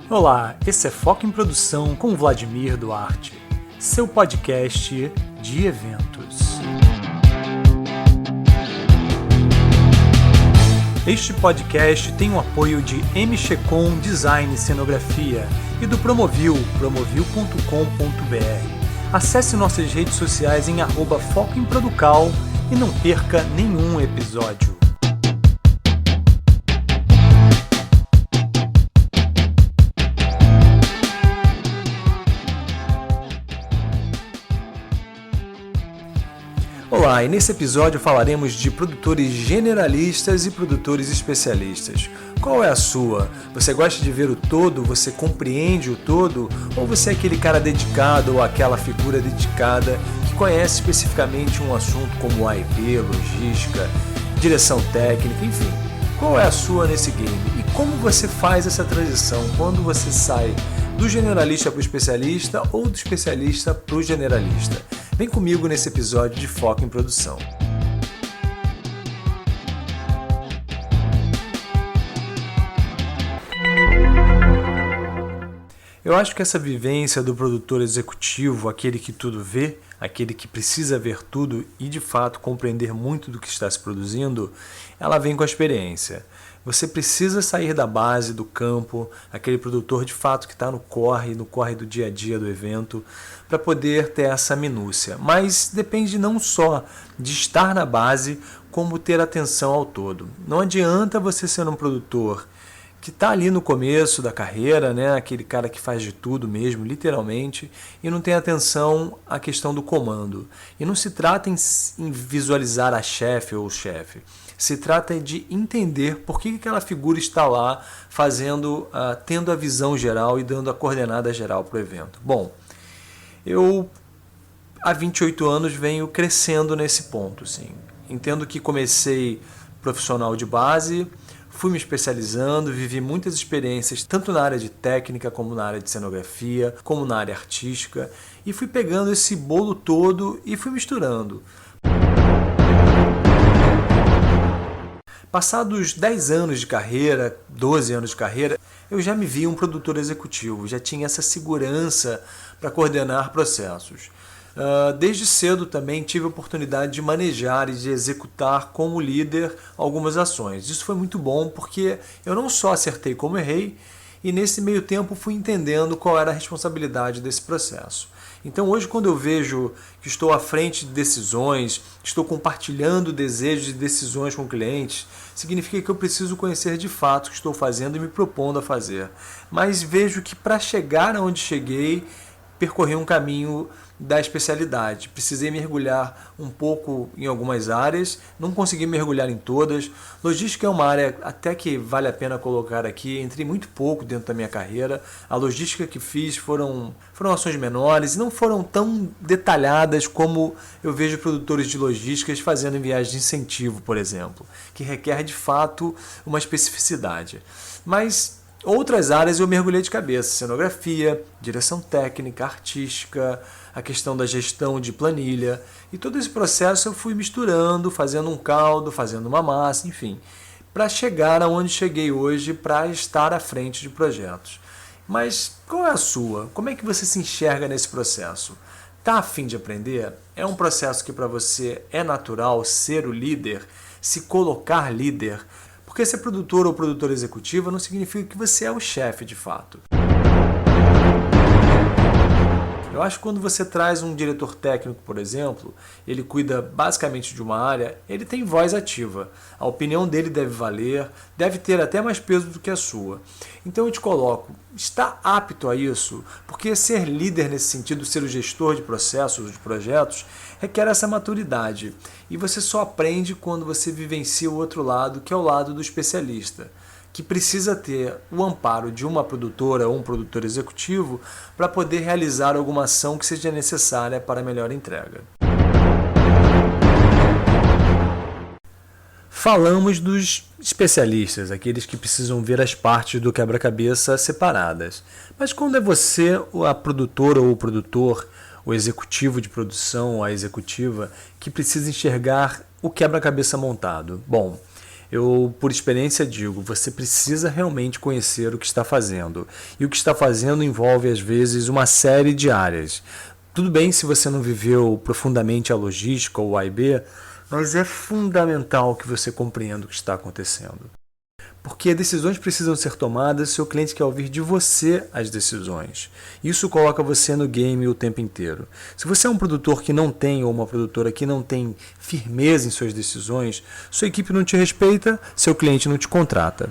Olá, esse é Foco em Produção com Vladimir Duarte, seu podcast de eventos. Este podcast tem o apoio de MChecom Design e Cenografia e do Promovil, promovil.com.br. Acesse nossas redes sociais em @focoemproducal e não perca nenhum episódio. Olá, e nesse episódio falaremos de produtores generalistas e produtores especialistas. Qual é a sua? Você gosta de ver o todo? Você compreende o todo? Ou você é aquele cara dedicado ou aquela figura dedicada que conhece especificamente um assunto como AIP, logística, direção técnica, enfim? Qual é a sua nesse game? E como você faz essa transição quando você sai do generalista para o especialista ou do especialista para o generalista? Vem comigo nesse episódio de Foco em Produção. Eu acho que essa vivência do produtor executivo, aquele que tudo vê, aquele que precisa ver tudo e de fato compreender muito do que está se produzindo, ela vem com a experiência. Você precisa sair da base, do campo, aquele produtor de fato que está no corre do dia a dia do evento, para poder ter essa minúcia. Mas depende não só de estar na base, como ter atenção ao todo. Não adianta você ser um produtor que está ali no começo da carreira, né? Aquele cara que faz de tudo mesmo, literalmente, e não tem atenção à questão do comando. E não se trata em visualizar a chefe ou o chefe. Se trata de entender por que aquela figura está lá fazendo, tendo a visão geral e dando a coordenada geral para o evento. Bom, eu há 28 anos venho crescendo nesse ponto. Sim. Entendo que comecei profissional de base, fui me especializando, vivi muitas experiências tanto na área de técnica como na área de cenografia, como na área artística, e fui pegando esse bolo todo e fui misturando. Passados 10 anos de carreira, 12 anos de carreira, eu já me via um produtor executivo, já tinha essa segurança para coordenar processos. Desde cedo também tive a oportunidade de manejar e de executar como líder algumas ações. Isso foi muito bom porque eu não só acertei como errei, e nesse meio tempo fui entendendo qual era a responsabilidade desse processo. Então hoje, quando eu vejo que estou à frente de decisões, estou compartilhando desejos e decisões com clientes, significa que eu preciso conhecer de fato o que estou fazendo e me propondo a fazer. Mas vejo que para chegar aonde cheguei, percorri um caminho da especialidade. Precisei mergulhar um pouco em algumas áreas, não consegui mergulhar em todas. Logística é uma área até que vale a pena colocar aqui. Entrei muito pouco dentro da minha carreira. A logística que fiz foram ações menores e não foram tão detalhadas como eu vejo produtores de logísticas fazendo em viagens de incentivo, por exemplo, que requer de fato uma especificidade. Mas outras áreas eu mergulhei de cabeça: cenografia, direção técnica, artística, a questão da gestão de planilha, e todo esse processo eu fui misturando, fazendo um caldo, fazendo uma massa, enfim, para chegar aonde cheguei hoje, para estar à frente de projetos. Mas qual é a sua? Como é que você se enxerga nesse processo? Está a fim de aprender? É um processo que para você é natural ser o líder, se colocar líder? Porque ser produtor ou produtora executiva não significa que você é o chefe de fato. Eu acho que quando você traz um diretor técnico, por exemplo, ele cuida basicamente de uma área, ele tem voz ativa. A opinião dele deve valer, deve ter até mais peso do que a sua. Então eu te coloco, está apto a isso? Porque ser líder nesse sentido, ser o gestor de processos, de projetos, requer essa maturidade. E você só aprende quando você vivencia o outro lado, que é o lado do especialista, que precisa ter o amparo de uma produtora ou um produtor executivo para poder realizar alguma ação que seja necessária para a melhor entrega. Falamos dos especialistas, aqueles que precisam ver as partes do quebra-cabeça separadas. Mas quando é você, a produtora ou o produtor, o executivo de produção, a executiva, que precisa enxergar o quebra-cabeça montado? Bom, Eu, por experiência, digo, você precisa realmente conhecer o que está fazendo. E o que está fazendo envolve, às vezes, uma série de áreas. Tudo bem se você não viveu profundamente a logística ou o A e B, mas é fundamental que você compreenda o que está acontecendo. Porque decisões precisam ser tomadas, seu cliente quer ouvir de você as decisões. Isso coloca você no game o tempo inteiro. Se você é um produtor que não tem, ou uma produtora que não tem firmeza em suas decisões, sua equipe não te respeita, seu cliente não te contrata.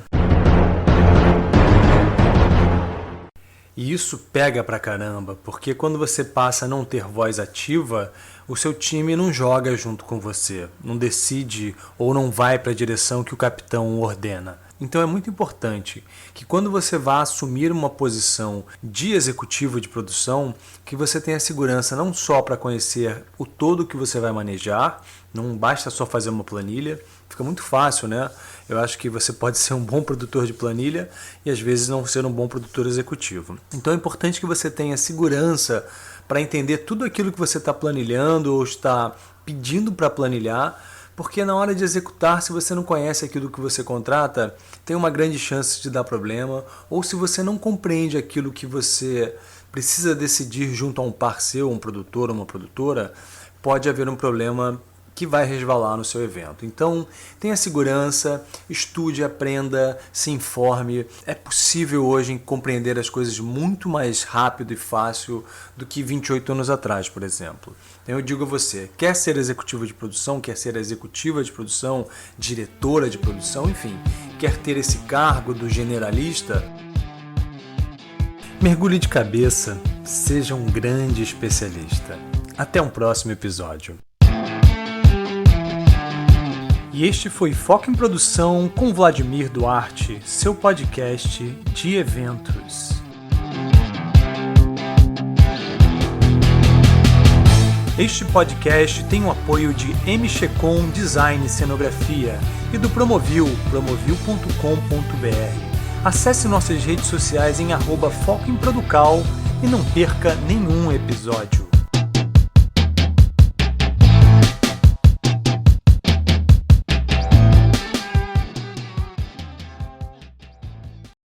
E isso pega pra caramba, porque quando você passa a não ter voz ativa, o seu time não joga junto com você, não decide ou não vai para a direção que o capitão ordena. Então é muito importante que quando você vá assumir uma posição de executivo de produção, que você tenha segurança não só para conhecer o todo que você vai manejar, não basta só fazer uma planilha, fica muito fácil, né? Eu acho que você pode ser um bom produtor de planilha e às vezes não ser um bom produtor executivo. Então é importante que você tenha segurança para entender tudo aquilo que você está planilhando ou está pedindo para planilhar, porque na hora de executar, se você não conhece aquilo que você contrata, tem uma grande chance de dar problema, ou se você não compreende aquilo que você precisa decidir junto a um parceiro, um produtor ou uma produtora, pode haver um problema que vai resvalar no seu evento. Então, tenha segurança, estude, aprenda, se informe. É possível hoje compreender as coisas muito mais rápido e fácil do que 28 anos atrás, por exemplo. Então, eu digo a você, quer ser executivo de produção, quer ser executiva de produção, diretora de produção, enfim, quer ter esse cargo do generalista, mergulhe de cabeça, seja um grande especialista. Até um próximo episódio. E este foi Foco em Produção com Vladimir Duarte, seu podcast de eventos. Este podcast tem o apoio de MChecom Design e Cenografia e do Promovil, promovil.com.br. Acesse nossas redes sociais em @focoemproducal e não perca nenhum episódio.